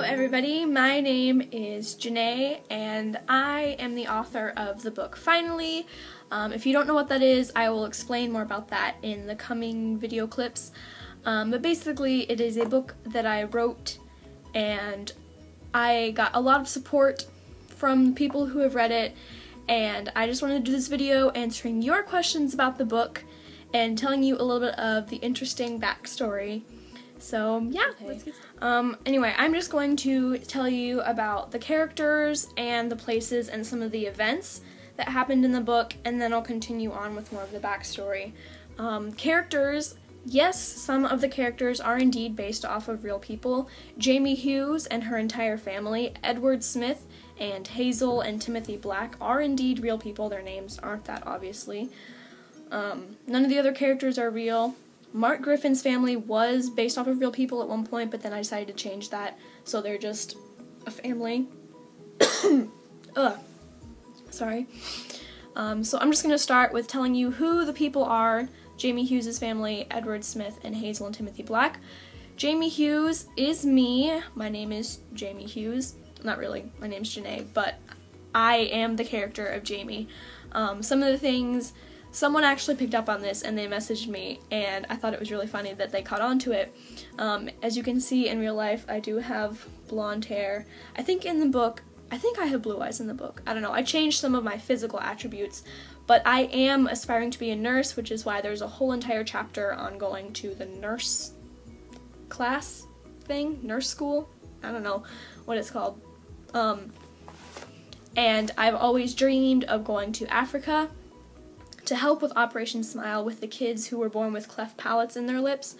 everybody, my name is Janae and I am the author of the book Finally. If you don't know what that is, I will explain more about that in the coming video clips. But basically it is a book that I wrote and I got a lot of support from people who have read it, and I just wanted to do this video answering your questions about the book and telling you a little bit of the interesting backstory. So yeah, let's get started. Anyway, I'm just going to tell you about the characters and the places and some of the events that happened in the book, and then I'll continue on with more of the backstory. Characters, yes, some of the characters are indeed based off of real people. Jamie Hughes and her entire family, Edward Smith, and Hazel and Timothy Black are indeed real people. Their names aren't that, obviously. None of the other characters are real. Mark Griffin's family was based off of real people at one point, but then I decided to change that, so they're just a family. Sorry. So I'm just going to start with telling you who the people are. Jamie Hughes' family, Edward Smith, and Hazel and Timothy Black. Jamie Hughes is me. My name is Jamie Hughes. Not really, my name's Janae, but I am the character of Jamie. Some of the things, someone actually picked up on this and they messaged me, and I thought it was really funny that they caught on to it. As you can see in real life, I do have blonde hair. I think in the book, I think I have blue eyes in the book. I don't know, I changed some of my physical attributes, but I am aspiring to be a nurse, which is why there's a whole entire chapter on going to the nurse class thing, nurse school? I don't know what it's called. And I've always dreamed of going to Africa to help with Operation Smile with the kids who were born with cleft palates in their lips.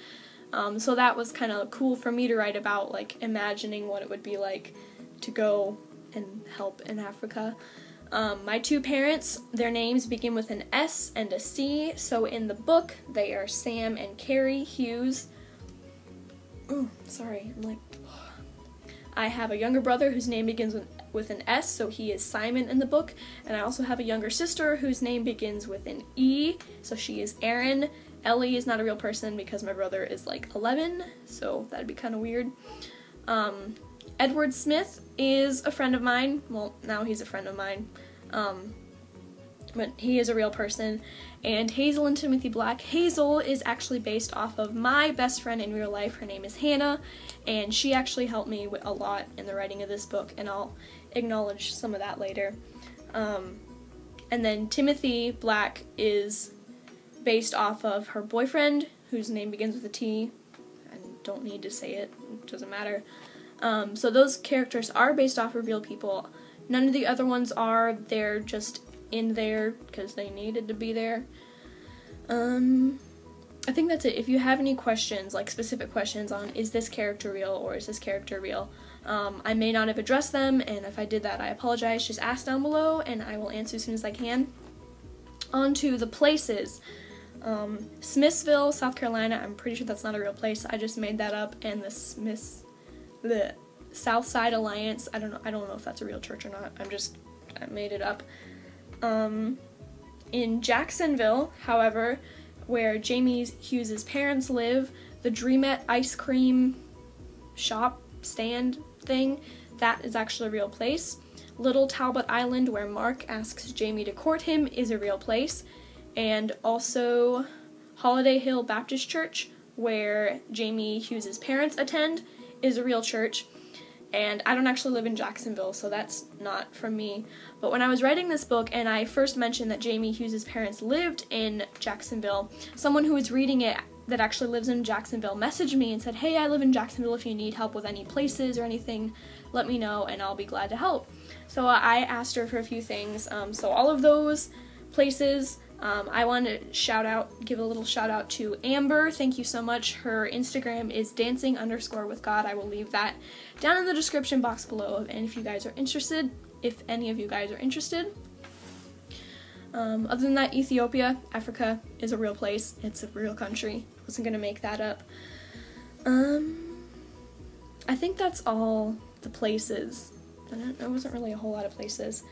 So that was kind of cool for me to write about, like imagining what it would be like to go and help in Africa. My two parents, their names begin with an S and a C, so in the book they are Sam and Carrie Hughes. Oh, sorry, I'm like, I have a younger brother whose name begins with an S, so he is Simon in the book, and I also have a younger sister whose name begins with an E, so she is Erin. Ellie is not a real person because my brother is like 11, so that'd be kind of weird. Edward Smith is a friend of mine. Well, now he's a friend of mine, but he is a real person. And Hazel and Timothy Black. Hazel is actually based off of my best friend in real life. Her name is Hannah, and she actually helped me a lot in the writing of this book, and I'll acknowledge some of that later. And then Timothy Black is based off of her boyfriend, whose name begins with a T. I don't need to say it, it doesn't matter. So those characters are based off of real people. None of the other ones are. They're just in there because they needed to be there. I think that's it. If you have any questions, like specific questions on is this character real or is this character real, I may not have addressed them, and if I did that, I apologize. Just ask down below and I will answer as soon as I can. On to the places. Smithsville, South Carolina. I'm pretty sure that's not a real place. I just made that up. And the Southside Alliance. I don't know if that's a real church or not. I made it up. In Jacksonville, however, where Jamie Hughes' parents live, the Dreamette ice cream shop stand thing, that is actually a real place. Little Talbot Island, where Mark asks Jamie to court him, is a real place. And also Holiday Hill Baptist Church, where Jamie Hughes' parents attend, is a real church. And I don't actually live in Jacksonville, so that's not from me. But when I was writing this book and I first mentioned that Jamie Hughes' parents lived in Jacksonville, someone who was reading it that actually lives in Jacksonville messaged me and said, hey, I live in Jacksonville. If you need help with any places or anything, let me know and I'll be glad to help. So I asked her for a few things. So all of those places, I want to give a little shout out to Amber. Thank you so much. Her Instagram is dancing_with-God. I will leave that down in the description box below, and if you guys are interested, if any of you guys are interested. Other than that, Ethiopia, Africa is a real place. It's a real country. I wasn't gonna make that up. I think that's all the places. There wasn't really a whole lot of places.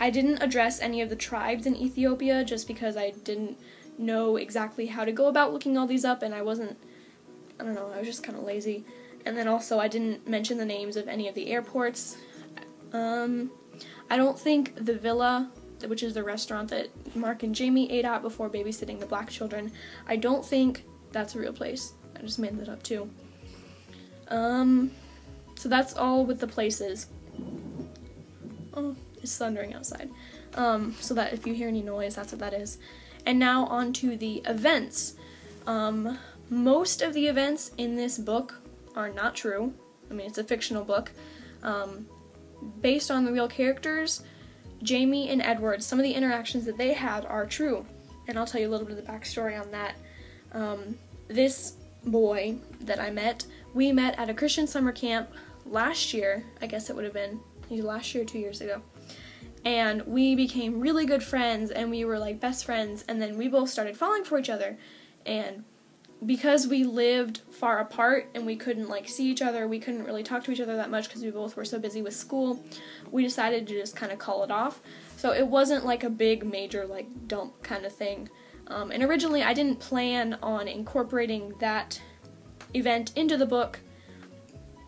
I didn't address any of the tribes in Ethiopia just because I didn't know exactly how to go about looking all these up, and I don't know, I was just kind of lazy. And then also I didn't mention the names of any of the airports. I don't think the Villa, which is the restaurant that Mark and Jamie ate at before babysitting the black children, I don't think that's a real place. I just made that up too. So that's all with the places. Oh, it's thundering outside. So that if you hear any noise, that's what that is. And now on to the events. Most of the events in this book are not true. I mean, it's a fictional book. Based on the real characters, Jamie and Edward, some of the interactions that they had are true. And I'll tell you a little bit of the backstory on that. This boy that I met, we met at a Christian summer camp last year. I guess it would have been either last year or 2 years ago. And we became really good friends, and we were like best friends, and then we both started falling for each other. And because we lived far apart and we couldn't like see each other, we couldn't really talk to each other that much because we both were so busy with school, we decided to just kind of call it off. So it wasn't like a big major like dump kind of thing. And originally I didn't plan on incorporating that event into the book,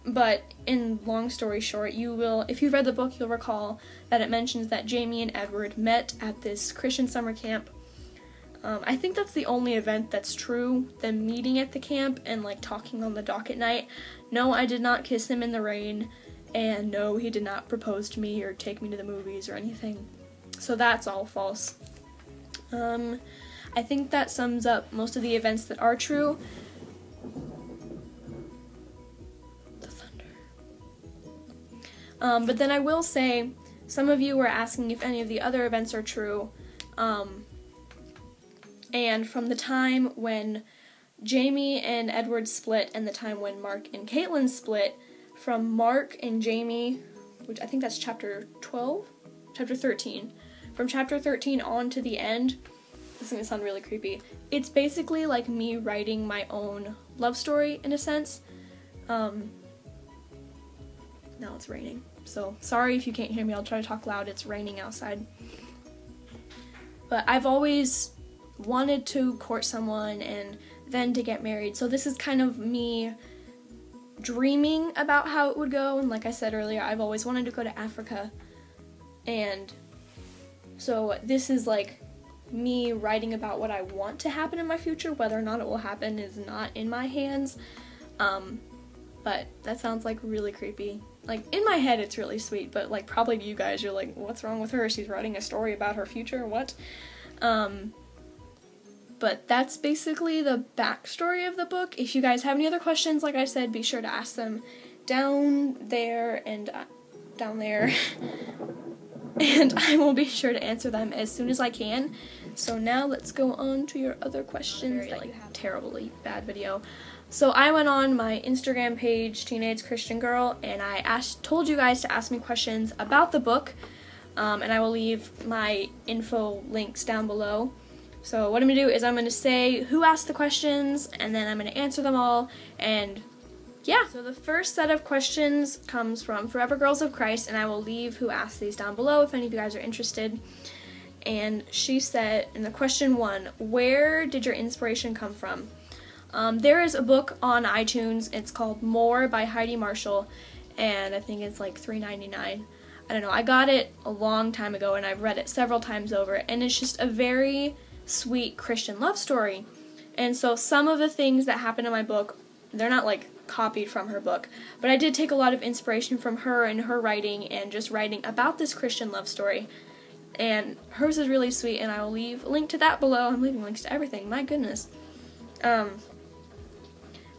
but in long story short, you will, if you've read the book, you'll recall that it mentions that Jamie and Edward met at this Christian summer camp. I think that's the only event that's true, them meeting at the camp and like talking on the dock at night. No, I did not kiss him in the rain, and no, he did not propose to me or take me to the movies or anything. So that's all false. I think that sums up most of the events that are true. The thunder. But then I will say, some of you were asking if any of the other events are true. And from the time when Jamie and Edward split and the time when Mark and Caitlin split, from Mark and Jamie, which I think that's chapter 12? Chapter 13. From chapter 13 on to the end, this is going to sound really creepy, it's basically like me writing my own love story in a sense. Now it's raining, so sorry if you can't hear me, I'll try to talk loud, it's raining outside. But I've always wanted to court someone and then to get married, so this is kind of me dreaming about how it would go. And like I said earlier, I've always wanted to go to Africa, and so this is like me writing about what I want to happen in my future. Whether or not it will happen is not in my hands, but that sounds like really creepy. Like in my head it's really sweet, but like probably to you guys you're like, what's wrong with her, she's writing a story about her future, what? But that's basically the backstory of the book. If you guys have any other questions, like I said, be sure to ask them down there and down there. And I will be sure to answer them as soon as I can. So now let's go on to your other questions that you have. Terribly bad video. So I went on my Instagram page, Teenage Christian Girl, and I told you guys to ask me questions about the book. And I will leave my info links down below. So what I'm going to do is I'm going to say who asked the questions, and then I'm going to answer them all, and yeah. So the first set of questions comes from Forever Girls of Christ, and I will leave who asked these down below if any of you guys are interested. And she said, in the question 1, where did your inspiration come from? There is a book on iTunes, it's called More by Heidi Marshall, and I think it's like $3.99. I don't know, I got it a long time ago, and I've read it several times over, and it's just a very sweet Christian love story. And so some of the things that happen in my book, they're not like copied from her book, but I did take a lot of inspiration from her and her writing and just writing about this Christian love story. And hers is really sweet, and I will leave a link to that below. I'm leaving links to everything, my goodness.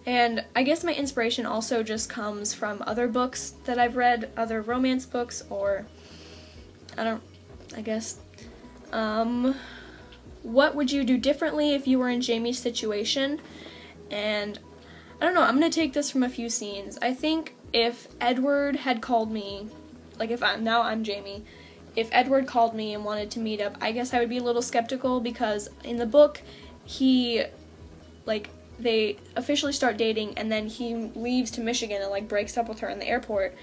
And I guess my inspiration also just comes from other books that I've read, other romance books, or what would you do differently if you were in Jamie's situation? And I don't know, I'm going to take this from a few scenes. I think if Edward had called me, like now I'm Jamie, if Edward called me and wanted to meet up, I guess I would be a little skeptical, because in the book, they officially start dating, and then he leaves to Michigan and like breaks up with her in the airport.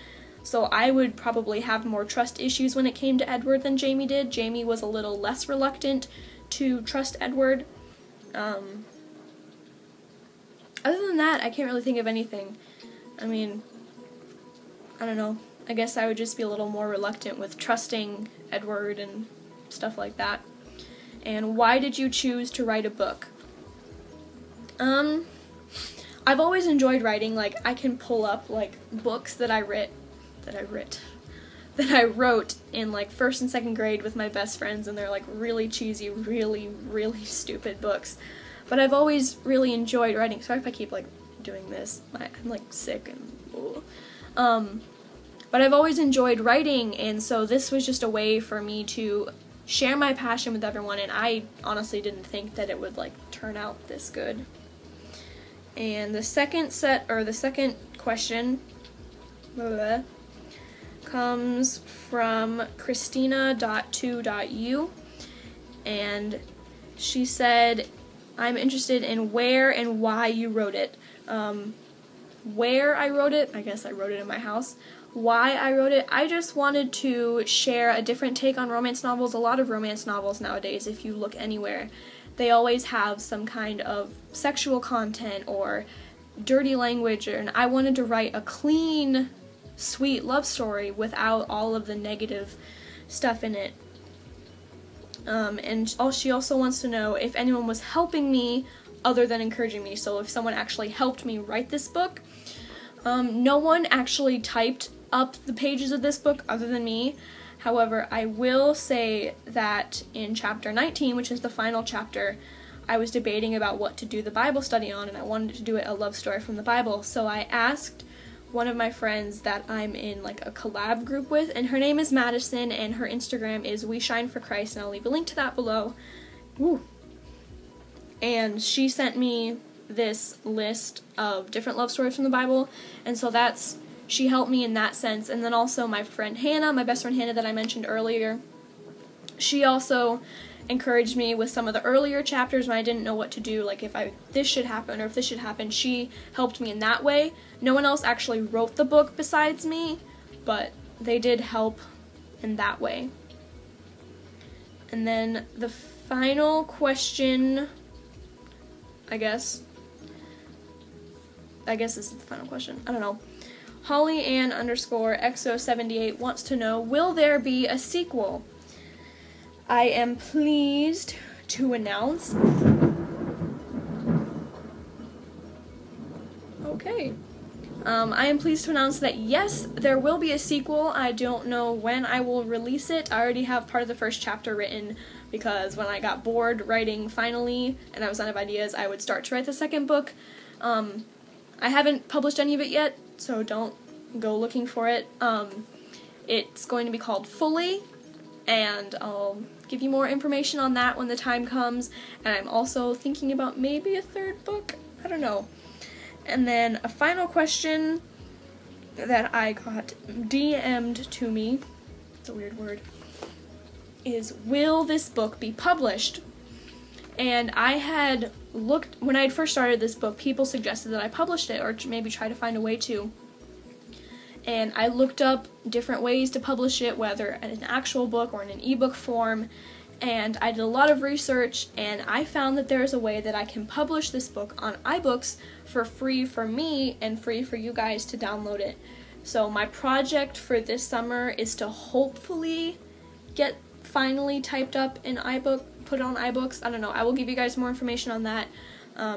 So I would probably have more trust issues when it came to Edward than Jamie did. Jamie was a little less reluctant to trust Edward. Other than that, I can't really think of anything. I mean, I don't know. I guess I would just be a little more reluctant with trusting Edward and stuff like that. And why did you choose to write a book? I've always enjoyed writing. Like, I can pull up, like, books that I wrote in, like, 1st and 2nd grade with my best friends, and they're, like, really cheesy, really, really stupid books. But I've always really enjoyed writing. Sorry if I keep, like, doing this. I'm, like, sick and... But I've always enjoyed writing, and so this was just a way for me to share my passion with everyone, and I honestly didn't think that it would, like, turn out this good. And the second question comes from Christina.2.u, and she said, I'm interested in where and why you wrote it. Where I wrote it, I guess I wrote it in my house. Why I wrote it, I just wanted to share a different take on romance novels. A lot of romance novels nowadays, if you look anywhere, they always have some kind of sexual content or dirty language, and I wanted to write a clean, sweet love story without all of the negative stuff in it. And she also wants to know if anyone was helping me other than encouraging me, so if someone actually helped me write this book. No one actually typed up the pages of this book other than me. However, I will say that in chapter 19, which is the final chapter, I was debating about what to do the Bible study on, and I wanted to do it a love story from the Bible. So I asked one of my friends that I'm in, like, a collab group with, and her name is Madison, and her Instagram is We Shine for Christ, and I'll leave a link to that below. Woo. And she sent me this list of different love stories from the Bible, and so she helped me in that sense. And then also my friend Hannah, my best friend Hannah that I mentioned earlier, she also encouraged me with some of the earlier chapters when I didn't know what to do, like if this should happen or if this should happen. She helped me in that way. No one else actually wrote the book besides me, but they did help in that way. And then the final question, I guess this is the final question. I don't know. Holly Ann _XO78 wants to know, will there be a sequel? I am pleased to announce. Okay. I am pleased to announce that yes, there will be a sequel. I don't know when I will release it. I already have part of the first chapter written, because when I got bored writing finally and I was out of ideas, I would start to write the second book. I haven't published any of it yet, so don't go looking for it. It's going to be called Fully, and I'll give you more information on that when the time comes. And I'm also thinking about maybe a third book. I don't know. And then a final question that I got DM'd to me, it's a weird word, is, will this book be published? And I had looked, when I had first started this book, people suggested that I published it, or maybe try to find a way to. And I looked up different ways to publish it, whether in an actual book or in an ebook form, and I did a lot of research, and I found that there is a way that I can publish this book on iBooks for free for me and free for you guys to download it. So my project for this summer is to hopefully get finally typed up in iBook, put it on iBooks. I don't know. I will give you guys more information on that.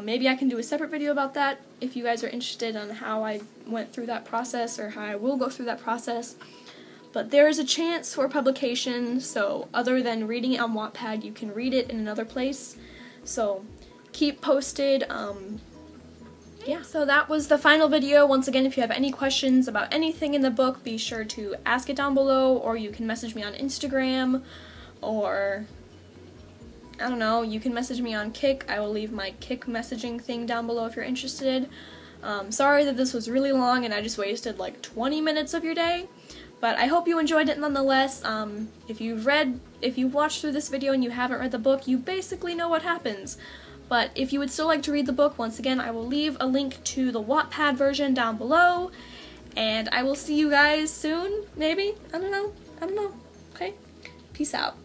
Maybe I can do a separate video about that if you guys are interested on how I went through that process, or how I will go through that process. But there is a chance for publication, so other than reading it on Wattpad, you can read it in another place. So keep posted. Yeah, so that was the final video. Once again, if you have any questions about anything in the book, be sure to ask it down below, or you can message me on Instagram, or I don't know, you can message me on Kik. I will leave my Kik messaging thing down below if you're interested. Sorry that this was really long and I just wasted like 20 minutes of your day, but I hope you enjoyed it nonetheless. If you've watched through this video and you haven't read the book, you basically know what happens. But if you would still like to read the book, once again, I will leave a link to the Wattpad version down below, and I will see you guys soon, maybe? I don't know. Okay? Peace out.